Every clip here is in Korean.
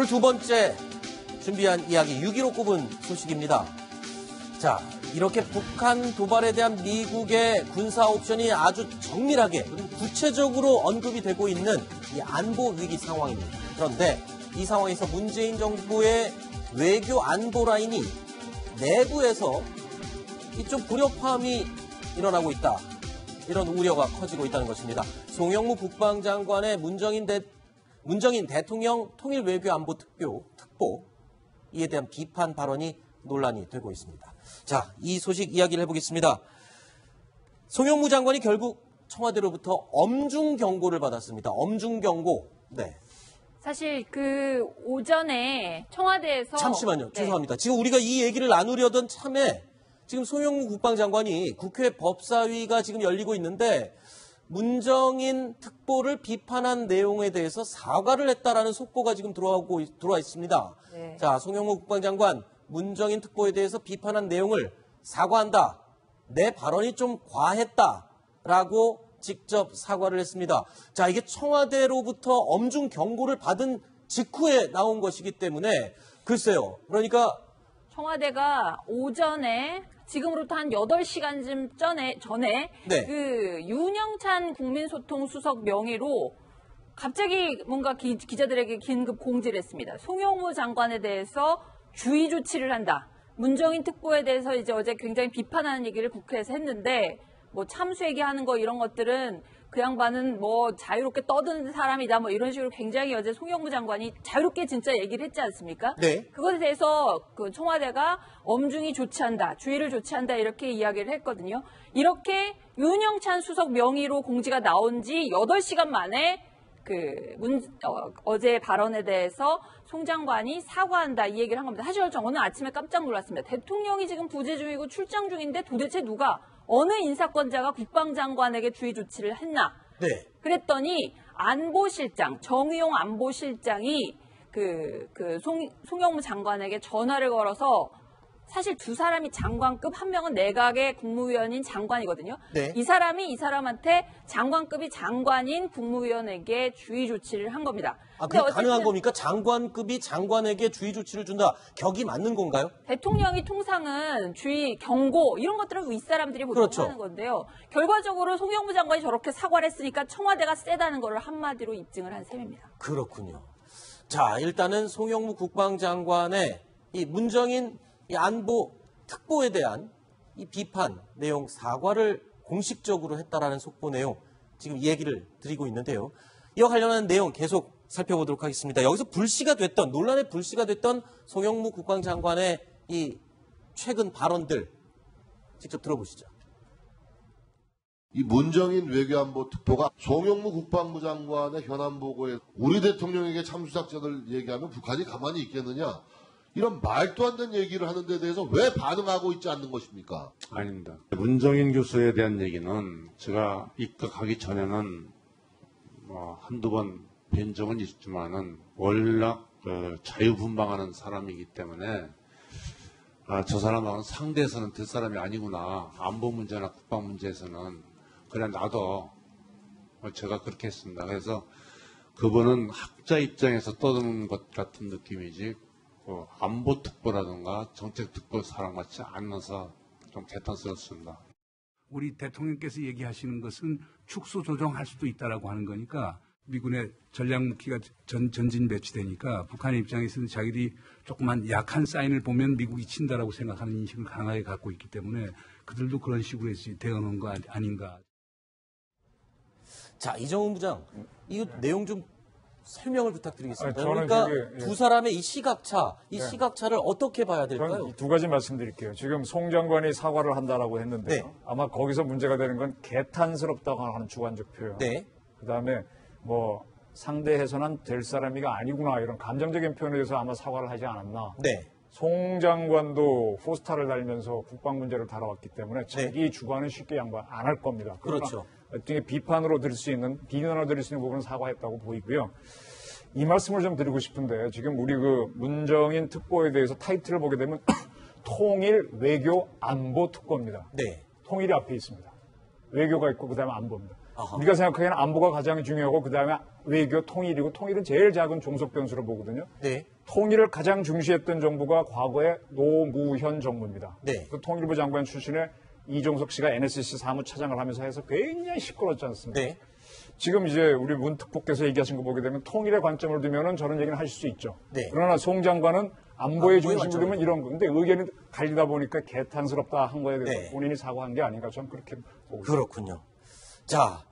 오늘 두 번째 준비한 이야기 6.15 꼽은 소식입니다. 자, 이렇게 북한 도발에 대한 미국의 군사 옵션이 아주 정밀하게 그리고 구체적으로 언급이 되고 있는 이 안보 위기 상황입니다. 그런데 이 상황에서 문재인 정부의 외교 안보 라인이 내부에서 좀 불협화음이 일어나고 있다. 이런 우려가 커지고 있다는 것입니다. 송영무 국방장관의 문정인 대통령 통일외교안보특보 이에 대한 비판 발언이 논란이 되고 있습니다. 자, 이 소식 이야기를 해보겠습니다. 송영무 장관이 결국 청와대로부터 엄중 경고를 받았습니다. 엄중 경고. 네. 사실 그 오전에 청와대에서 잠시만요. 네. 죄송합니다. 지금 우리가 이 얘기를 나누려던 참에 지금 송영무 국방장관이 국회 법사위가 지금 열리고 있는데 문정인 특보를 비판한 내용에 대해서 사과를 했다라는 속보가 지금 들어와 있습니다. 네. 자, 송영무 국방장관 문정인 특보에 대해서 비판한 내용을 사과한다. 내 발언이 좀 과했다라고 직접 사과를 했습니다. 자, 이게 청와대로부터 엄중 경고를 받은 직후에 나온 것이기 때문에 글쎄요. 그러니까 청와대가 오전에 지금으로부터 한 8시간쯤 전에 네. 그 윤영찬 국민소통 수석 명의로 갑자기 뭔가 기자들에게 긴급 공지를 했습니다. 송영무 장관에 대해서 주의 조치를 한다. 문정인 특보에 대해서 이제 어제 굉장히 비판하는 얘기를 국회에서 했는데 뭐 참수 얘기하는 거 이런 것들은 그 양반은 뭐 자유롭게 떠드는 사람이다 뭐 이런 식으로 굉장히 어제 송영무 장관이 자유롭게 진짜 얘기를 했지 않습니까? 네. 그것에 대해서 그 청와대가 엄중히 조치한다, 주의를 조치한다 이렇게 이야기를 했거든요. 이렇게 윤영찬 수석 명의로 공지가 나온 지 8시간 만에 어제 발언에 대해서 송 장관이 사과한다 이 얘기를 한 겁니다. 사실 저는 아침에 깜짝 놀랐습니다. 대통령이 지금 부재 중이고 출장 중인데 도대체 누가 어느 인사권자가 국방장관에게 주의 조치를 했나? 네. 그랬더니 안보실장 정의용 안보실장이 송영무 장관에게 전화를 걸어서 사실 두 사람이 장관급, 한 명은 내각의 국무위원인 장관이거든요. 네. 이 사람한테 장관급이 장관인 국무위원에게 주의 조치를 한 겁니다. 아, 그게 가능한 겁니까? 장관급이 장관에게 주의 조치를 준다. 격이 맞는 건가요? 대통령이 통상은 주의, 경고 이런 것들은 윗사람들이 보통 그렇죠. 하는 건데요. 결과적으로 송영무 장관이 저렇게 사과를 했으니까 청와대가 세다는 거를 한마디로 입증을 한 셈입니다. 그렇군요. 자, 일단은 송영무 국방장관의 이 문정인 이 안보 특보에 대한 이 비판 내용 사과를 공식적으로 했다라는 속보 내용 지금 얘기를 드리고 있는데요. 이와 관련한 내용 계속 살펴보도록 하겠습니다. 여기서 논란의 불씨가 됐던 송영무 국방장관의 이 최근 발언들 직접 들어보시죠. 이 문정인 외교안보 특보가 송영무 국방부 장관의 현안 보고에 우리 대통령에게 참수작전을 얘기하면 북한이 가만히 있겠느냐. 이런 말도 안 되는 얘기를 하는 데 대해서 왜 반응하고 있지 않는 것입니까? 아닙니다. 문정인 교수에 대한 얘기는 제가 입각하기 전에는 한두 번 뵌 적은 있지만은 월락 자유분방하는 사람이기 때문에 저 사람하고는 상대에서는 될 사람이 아니구나. 안보 문제나 국방 문제에서는 그래 나도 제가 그렇게 했습니다. 그래서 그분은 학자 입장에서 떠드는 것 같은 느낌이지 안보특보라든가 정책특보 사람 같지 않아서 좀 개탄스럽습니다. 우리 대통령께서 얘기하시는 것은 축소 조정할 수도 있다라고 하는 거니까 미군의 전략무기가 전진 배치되니까 북한의 입장에서는 자기들이 조금만 약한 사인을 보면 미국이 친다라고 생각하는 인식을 강하게 갖고 있기 때문에 그들도 그런 식으로 해서 대응한 거 아닌가. 자, 이정훈 부장, 이 내용 좀 설명을 부탁드리겠습니다. 저는 그러니까 두 사람의 이 시각차, 시각차를 어떻게 봐야 될까요? 저는 두 가지 말씀드릴게요. 지금 송 장관이 사과를 한다라고 했는데요. 네. 아마 거기서 문제가 되는 건 개탄스럽다고 하는 주관적 표현. 네. 그다음에 상대해서는 될 사람이가 아니구나 이런 감정적인 표현에 대해서 아마 사과를 하지 않았나. 네. 송 장관도 포스타를 달면서 국방 문제를 다뤄왔기 때문에 자기 주관은 쉽게 양보 안 할 겁니다. 그렇죠. 어떻게 비판으로 들을 수 있는, 비난으로 들을 수 있는 부분은 사과했다고 보이고요. 이 말씀을 좀 드리고 싶은데 지금 우리 문정인 특보에 대해서 타이틀을 보게 되면 통일 외교 안보 특보입니다. 네. 통일이 앞에 있습니다. 외교가 있고 그다음에 안보입니다. 아하. 우리가 생각하기에는 안보가 가장 중요하고 그다음에 외교, 통일이고 통일은 제일 작은 종속 변수로 보거든요. 네. 통일을 가장 중시했던 정부가 과거의 노무현 정부입니다. 네. 그 통일부 장관 출신의 이종석 씨가 NSC 사무차장을 하면서 해서 굉장히 시끄럽지 않습니까? 네. 지금 이제 우리 문 특보께서 얘기하신 거 보게 되면 통일의 관점을 두면은 저런 얘기는 하실 수 있죠. 네. 그러나 송 장관은 안보의 중심을 관점으로. 두면 이런 거. 근데 의견이 갈리다 보니까 개탄스럽다 한 거에 대해서 네. 본인이 사과한 게 아닌가 저는 그렇게 보고 있습니다. 그렇군요. 자,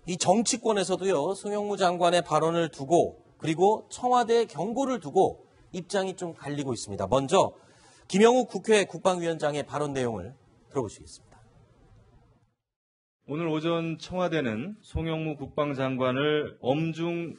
이 정치권에서도요, 송영무 장관의 발언을 두고 그리고 청와대의 경고를 두고 입장이 좀 갈리고 있습니다. 먼저 김영욱 국회 국방위원장의 발언 내용을 들어보시겠습니다. 오늘 오전 청와대는 송영무 국방장관을 엄중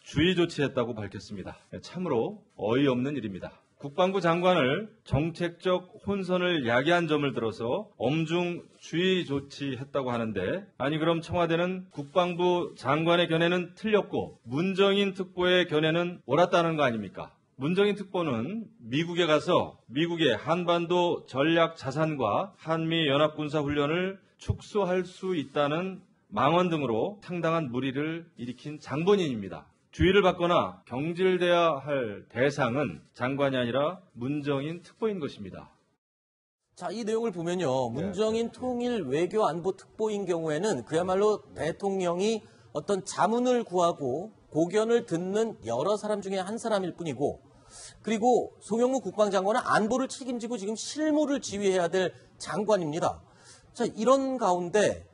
주의 조치했다고 밝혔습니다. 참으로 어이없는 일입니다. 국방부 장관을 정책적 혼선을 야기한 점을 들어서 엄중 주의 조치했다고 하는데, 아니 그럼 청와대는 국방부 장관의 견해는 틀렸고 문정인 특보의 견해는 옳았다는 거 아닙니까? 문정인 특보는 미국에 가서 미국의 한반도 전략 자산과 한미 연합군사훈련을 축소할 수 있다는 망언 등으로 상당한 무리를 일으킨 장본인입니다. 주의를 받거나 경질돼야 할 대상은 장관이 아니라 문정인 특보인 것입니다. 자, 이 내용을 보면요. 문정인 통일 외교 안보 특보인 경우에는 그야말로 대통령이 어떤 자문을 구하고 고견을 듣는 여러 사람 중에 한 사람일 뿐이고, 그리고 송영무 국방장관은 안보를 책임지고 지금 실무를 지휘해야 될 장관입니다. 자, 이런 가운데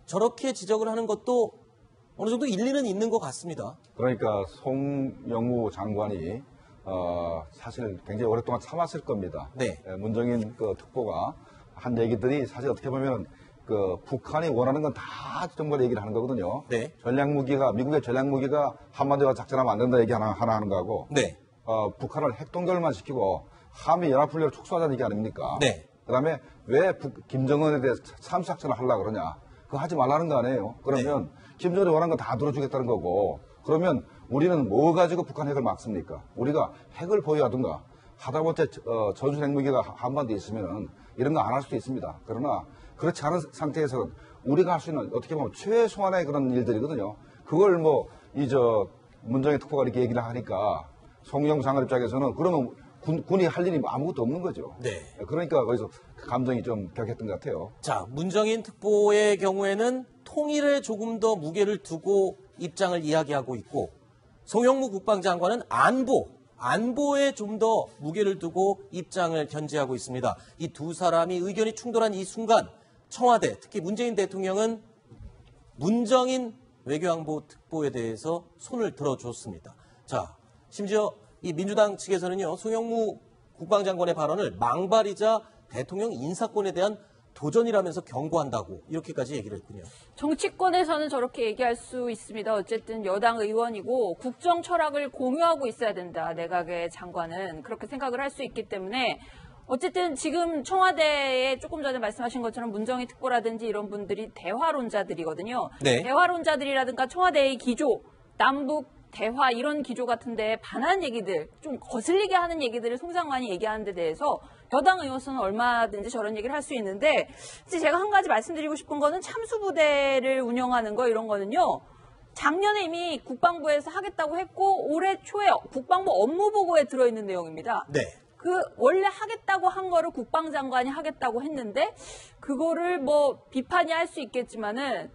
저렇게 지적을 하는 것도 어느 정도 일리는 있는 것 같습니다. 그러니까 송영무 장관이 사실 굉장히 오랫동안 참았을 겁니다. 네. 문정인 그 특보가 한 얘기들이 사실 어떻게 보면 그 북한이 원하는 건 다 정말 얘기를 하는 거거든요. 네. 전략무기가 미국의 전략무기가 한반도에 작전하면 안 된다 얘기 하나 하는 거하고, 네. 북한을 핵동결만 시키고 한미 연합훈련을 축소하자는 얘기 아닙니까? 네. 그다음에 왜 김정은에 대해서 참작전을 하려고 그러냐? 그거 하지 말라는 거 아니에요? 그러면 김정은이 원하는 거 다 들어주겠다는 거고, 그러면 우리는 뭐 가지고 북한 핵을 막습니까? 우리가 핵을 보유하든가 하다못해 전술 핵무기가 한반도에 있으면 이런 거 안 할 수도 있습니다. 그러나 그렇지 않은 상태에서 우리가 할 수 있는 어떻게 보면 최소한의 그런 일들이거든요. 그걸 문정인 특보가 이렇게 얘기를 하니까 송영 장관 입장에서는 그러면 군이 할 일이 아무것도 없는 거죠. 네. 그러니까 거기서 감정이 좀 격했던 것 같아요. 자, 문정인 특보의 경우에는 통일에 조금 더 무게를 두고 입장을 이야기하고 있고, 송영무 국방장관은 안보에 좀 더 무게를 두고 입장을 견지하고 있습니다. 이 두 사람이 의견이 충돌한 이 순간 청와대, 특히 문재인 대통령은 문정인 외교안보 특보에 대해서 손을 들어줬습니다. 자, 심지어 이 민주당 측에서는요, 송영무 국방장관의 발언을 망발이자 대통령 인사권에 대한 도전이라면서 경고한다고 이렇게까지 얘기를 했군요. 정치권에서는 저렇게 얘기할 수 있습니다. 어쨌든 여당 의원이고 국정 철학을 공유하고 있어야 된다. 내각의 장관은 그렇게 생각을 할 수 있기 때문에 어쨌든 지금 청와대에 조금 전에 말씀하신 것처럼 문정인 특보라든지 이런 분들이 대화론자들이거든요. 네. 대화론자들이라든가 청와대의 기조, 남북 대화 이런 기조 같은데 반한 얘기들, 좀 거슬리게 하는 얘기들을 송 장관이 얘기하는 데 대해서 여당 의원은 얼마든지 저런 얘기를 할 수 있는데, 이제 제가 한 가지 말씀드리고 싶은 거는 참수부대를 운영하는 거 이런 거는요. 작년에 이미 국방부에서 하겠다고 했고 올해 초에 국방부 업무보고에 들어있는 내용입니다. 네. 그 원래 하겠다고 한 거를 국방장관이 하겠다고 했는데 그거를 뭐 비판이 할 수 있겠지만은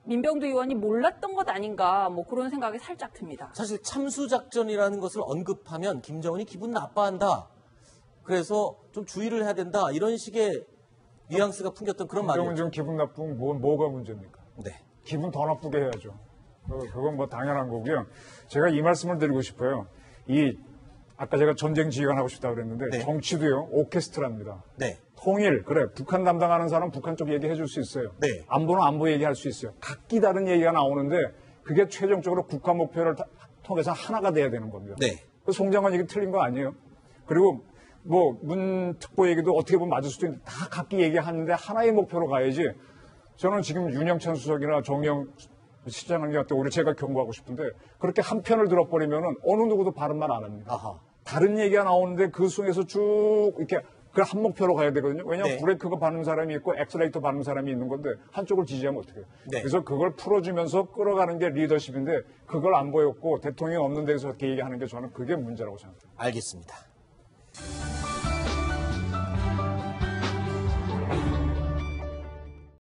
민병두 의원이 몰랐던 것 아닌가 뭐 그런 생각이 살짝 듭니다. 사실 참수작전이라는 것을 언급하면 김정은이 기분 나빠한다. 그래서 좀 주의를 해야 된다. 이런 식의 뉘앙스가 풍겼던 그런 말이에요. 좀 기분 나쁜 뭐가 문제입니까? 네. 기분 더 나쁘게 해야죠. 그건 뭐 당연한 거고요. 제가 이 말씀을 드리고 싶어요. 아까 제가 전쟁 지휘관 하고 싶다고 그랬는데 네. 정치도요. 오케스트라입니다. 네. 통일, 그래 북한 담당하는 사람 북한 쪽 얘기해 줄 수 있어요. 네. 안보는 안보 얘기할 수 있어요. 각기 다른 얘기가 나오는데 그게 최종적으로 국가 목표를 통해서 하나가 돼야 되는 겁니다. 네. 송 장관 얘기 틀린 거 아니에요? 그리고 뭐 문 특보 얘기도 어떻게 보면 맞을 수도 있는데 다 각기 얘기하는데 하나의 목표로 가야지. 저는 지금 윤영찬 수석이나 정영 시장님한테 오히려 제가 경고하고 싶은데 그렇게 한 편을 들어버리면은 어느 누구도 바른 말 안 합니다. 아하. 다른 얘기가 나오는데 그 속에서 쭉 이렇게 그 한 목표로 가야 되거든요. 왜냐하면 네. 브레이크가 밟는 사람이 있고 엑셀레이터 밟는 사람이 있는 건데 한쪽을 지지하면 어떻게 해요? 네. 그래서 그걸 풀어주면서 끌어가는 게 리더십인데 그걸 안 보였고 대통령이 없는 데서 그렇게 얘기하는 게 저는 그게 문제라고 생각합니다. 알겠습니다.